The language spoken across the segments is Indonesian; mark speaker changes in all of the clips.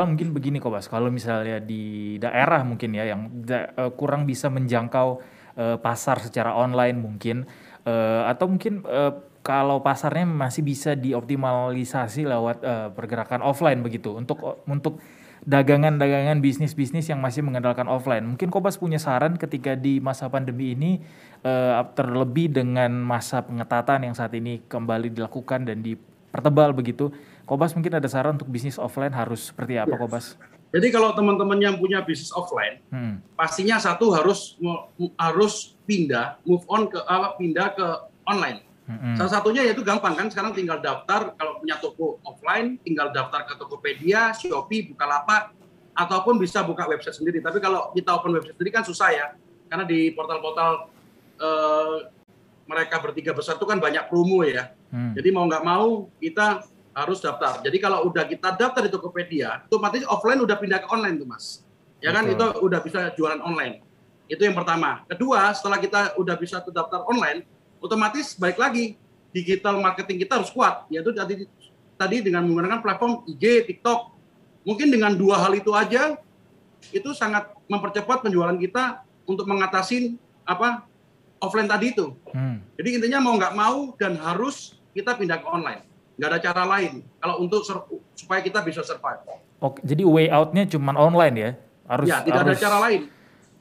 Speaker 1: Padahal mungkin begini Kobas, kalau misalnya di daerah mungkin ya yang kurang bisa menjangkau pasar secara online mungkin, atau mungkin kalau pasarnya masih bisa dioptimalisasi lewat pergerakan offline begitu untuk dagangan-dagangan bisnis-bisnis yang masih mengandalkan offline. Mungkin Kobas punya saran ketika di masa pandemi ini, terlebih dengan masa pengetatan yang saat ini kembali dilakukan dan dipertebal begitu. Kobas mungkin ada saran untuk bisnis offline harus seperti apa,
Speaker 2: Ya.
Speaker 1: Kobas?
Speaker 2: Jadi kalau teman-teman yang punya bisnis offline, pastinya satu harus pindah ke online. Salah satunya yaitu gampang kan, sekarang tinggal daftar kalau punya toko offline, tinggal daftar ke Tokopedia, Shopee, Bukalapak, ataupun bisa buka website sendiri. Tapi kalau kita open website sendiri kan susah ya, karena di portal-portal mereka bertiga besar itu kan banyak promo ya. Jadi mau nggak mau kita harus daftar. Jadi kalau udah kita daftar di Tokopedia, otomatis offline udah pindah ke online tuh Mas. Ya kan, itu udah bisa jualan online. Itu yang pertama. Kedua, setelah kita udah bisa terdaftar online, otomatis balik lagi digital marketing kita harus kuat. Yaitu tadi dengan menggunakan platform IG, TikTok. Mungkin dengan dua hal itu aja, itu sangat mempercepat penjualan kita untuk mengatasi offline tadi itu. Jadi intinya mau nggak mau dan harus kita pindah ke online. Nggak ada cara lain kalau untuk supaya kita bisa survive.
Speaker 1: Oke, jadi way out-nya cuma online ya?
Speaker 2: Tidak ada cara lain.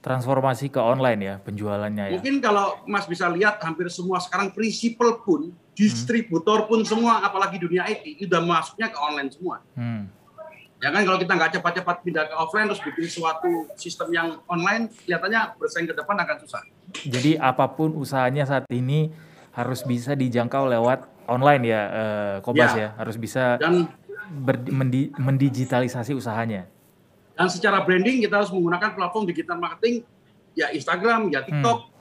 Speaker 1: Transformasi ke online ya penjualannya ya?
Speaker 2: Mungkin kalau Mas bisa lihat hampir semua sekarang prinsipal pun, distributor pun semua, apalagi dunia IT, udah masuknya ke online semua. Ya kan, kalau kita nggak cepat-cepat pindah ke offline terus bikin suatu sistem yang online, kelihatannya bersaing ke depan akan susah.
Speaker 1: Jadi apapun usahanya saat ini harus bisa dijangkau lewat online ya, Kobas ya, harus bisa mendigitalisasi usahanya.
Speaker 2: Dan secara branding kita harus menggunakan platform digital marketing, ya Instagram, ya TikTok,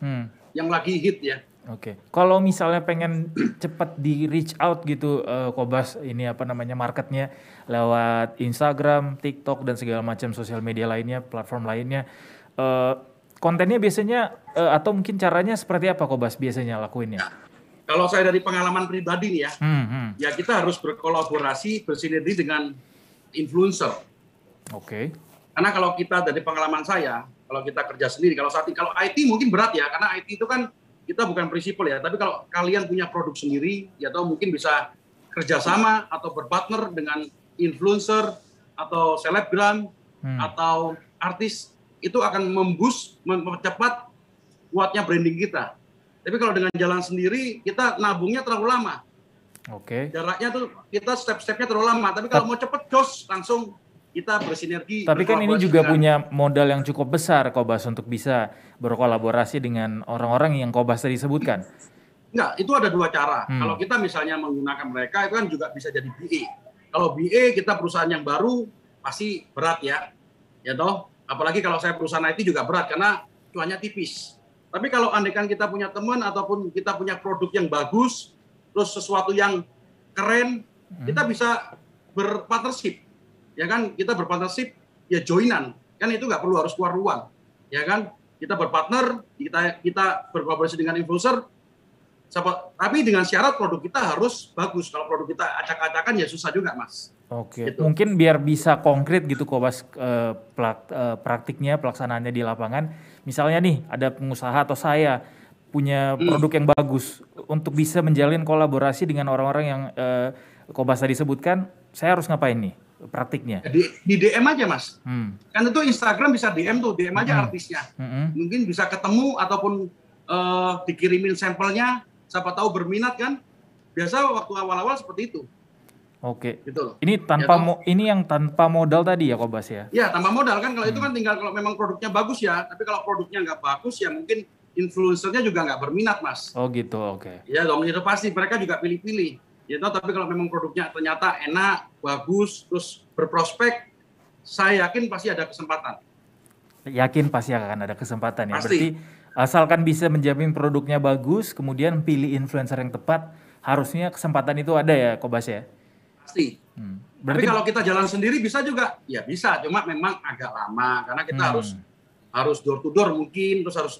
Speaker 2: yang lagi hit ya.
Speaker 1: Oke. Kalau misalnya pengen cepat di reach out gitu, Kobas, ini marketnya lewat Instagram, TikTok dan segala macam sosial media lainnya, platform lainnya, kontennya biasanya atau mungkin caranya seperti apa Kobas biasanya lakuinnya?
Speaker 2: Kalau saya dari pengalaman pribadi nih ya, ya kita harus berkolaborasi, bersinergi dengan influencer.
Speaker 1: Oke.
Speaker 2: Karena kalau kita dari pengalaman saya, kalau kita kerja sendiri, kalau IT mungkin berat ya, karena IT itu kan kita bukan prinsipal ya, tapi kalau kalian punya produk sendiri, ya atau mungkin bisa kerjasama atau berpartner dengan influencer atau selebgram atau artis, itu akan mempercepat kuatnya branding kita. Tapi kalau dengan jalan sendiri, kita nabungnya terlalu lama.
Speaker 1: Oke.
Speaker 2: Jaraknya tuh kita step-stepnya terlalu lama. Tapi kalau mau cepet, jos langsung kita bersinergi.
Speaker 1: Tapi kan ini juga punya modal yang cukup besar, Kobas, untuk bisa berkolaborasi dengan orang-orang yang Kobas tadi sebutkan.
Speaker 2: Enggak, itu ada dua cara. Kalau kita misalnya menggunakan mereka, itu kan juga bisa jadi BA. Kalau BA, kita perusahaan yang baru, pasti berat ya. Ya toh, apalagi kalau saya perusahaan IT juga berat, karena cuannya tipis. Tapi kalau andaikan kita punya teman ataupun kita punya produk yang bagus, terus sesuatu yang keren, kita bisa berpartnership. Ya kan, kita berpartnership, ya joinan. Kan itu nggak perlu harus keluar uang. Ya kan, kita berpartner, kita berkolaborasi dengan influencer, tapi dengan syarat produk kita harus bagus. Kalau produk kita acak-acakan ya susah juga, Mas.
Speaker 1: Oke, gitu. Mungkin biar bisa konkret gitu Kobas, praktiknya, pelaksanaannya di lapangan. Misalnya nih, ada pengusaha atau saya punya produk yang bagus. Untuk bisa menjalin kolaborasi dengan orang-orang yang Kobas tadi sebutkan, saya harus ngapain nih praktiknya?
Speaker 2: Di DM aja, Mas. Kan itu Instagram bisa DM tuh, DM aja artisnya. Mungkin bisa ketemu ataupun dikirimin sampelnya, siapa tahu berminat kan. Biasa waktu awal-awal seperti itu.
Speaker 1: Oke.
Speaker 2: Gitu.
Speaker 1: Ini ini yang tanpa modal tadi ya Kobas ya?
Speaker 2: Iya, tanpa modal kan. Kalau itu kan tinggal kalau memang produknya bagus ya. Tapi kalau produknya nggak bagus ya mungkin influencernya juga nggak berminat, Mas.
Speaker 1: Oh gitu, oke.
Speaker 2: Ya dong, itu pasti mereka juga pilih-pilih. Ya, tapi kalau memang produknya ternyata enak, bagus, terus berprospek, saya yakin pasti ada kesempatan.
Speaker 1: Yakin pasti akan ada kesempatan ya.
Speaker 2: Pasti.
Speaker 1: Berarti asalkan bisa menjamin produknya bagus, kemudian pilih influencer yang tepat, harusnya kesempatan itu ada ya Kobas ya?
Speaker 2: Pasti. Berarti... Tapi kalau kita jalan sendiri bisa juga? Ya bisa, cuma memang agak lama. Karena kita harus door to door mungkin, terus harus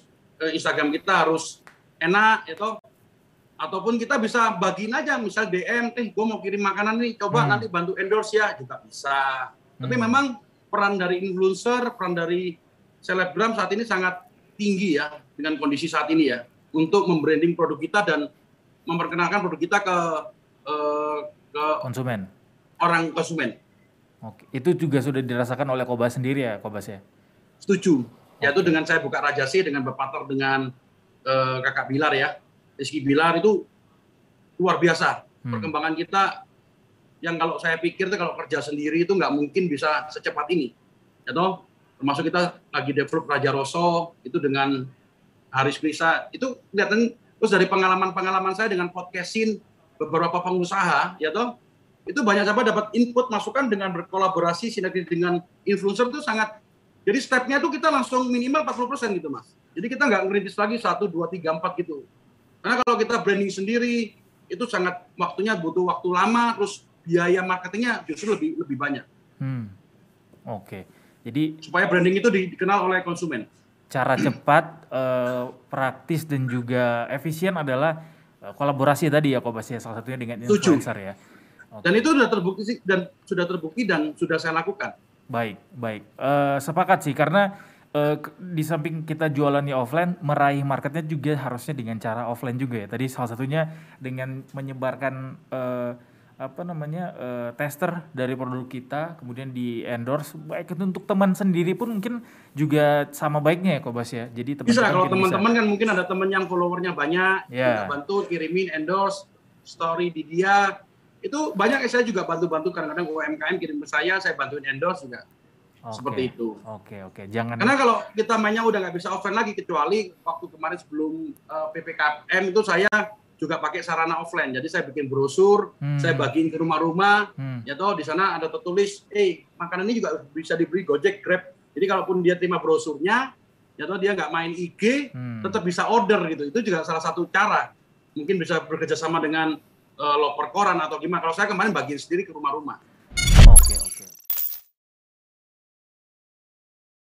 Speaker 2: Instagram kita harus enak, itu. Ataupun kita bisa bagiin aja, misal DM, gue mau kirim makanan nih, coba nanti bantu endorse ya, juga bisa. Tapi memang peran dari influencer, peran dari selebgram saat ini sangat tinggi ya dengan kondisi saat ini ya untuk membranding produk kita dan memperkenalkan produk kita ke
Speaker 1: konsumen.
Speaker 2: Orang konsumen.
Speaker 1: Oke, itu juga sudah dirasakan oleh Kobas sendiri ya, Kobas ya?
Speaker 2: Setuju. Yaitu dengan saya buka Rajasi dengan berpartner dengan Kakak Bilar ya, Rizky Bilar itu luar biasa. Perkembangan kita yang kalau saya pikir tuh kalau kerja sendiri itu nggak mungkin bisa secepat ini. Ya toh? Termasuk kita lagi develop Raja Rosso itu dengan Haris Prisa itu kelihatan terus dari pengalaman saya dengan podcastin beberapa pengusaha ya toh itu banyak sahabat dapat input masukan dengan berkolaborasi sinergi dengan influencer itu sangat jadi stepnya itu kita langsung minimal 40% gitu Mas. Jadi kita nggak ngerintis lagi 1, 2, 3, 4 gitu. Karena kalau kita branding sendiri itu sangat waktunya butuh waktu lama terus biaya marketingnya justru lebih banyak.
Speaker 1: Oke. Jadi
Speaker 2: supaya branding itu dikenal oleh konsumen.
Speaker 1: Cara cepat, praktis dan juga efisien adalah kolaborasi tadi ya Kobas ya, salah satunya dengan influencer ya.
Speaker 2: Okay. Dan itu sudah terbukti dan sudah saya lakukan.
Speaker 1: Baik. Sepakat sih karena di samping kita jualannya offline, meraih marketnya juga harusnya dengan cara offline juga ya. Tadi salah satunya dengan menyebarkan tester dari produk kita, kemudian di endorse, baik itu untuk teman sendiri pun mungkin juga sama baiknya ya Kobas ya. Jadi
Speaker 2: bisa kalau teman-teman kan mungkin ada teman yang followernya banyak, kita bantu kirimin endorse story di dia. Itu banyak saya juga bantu-bantu kadang-kadang UMKM kirim ke saya bantuin endorse juga. Seperti itu.
Speaker 1: Oke. Jangan.
Speaker 2: Karena kalau kita mainnya udah nggak bisa offline lagi kecuali waktu kemarin sebelum PPKM itu saya juga pakai sarana offline. Jadi saya bikin brosur, saya bagiin ke rumah-rumah. Ya toh di sana ada tertulis, makanan ini juga bisa dibeli Gojek, Grab. Jadi kalaupun dia terima brosurnya, ya toh dia nggak main IG, tetap bisa order gitu. Itu juga salah satu cara. Mungkin bisa bekerja sama dengan loper koran atau gimana. Kalau saya kemarin bagiin sendiri ke rumah-rumah.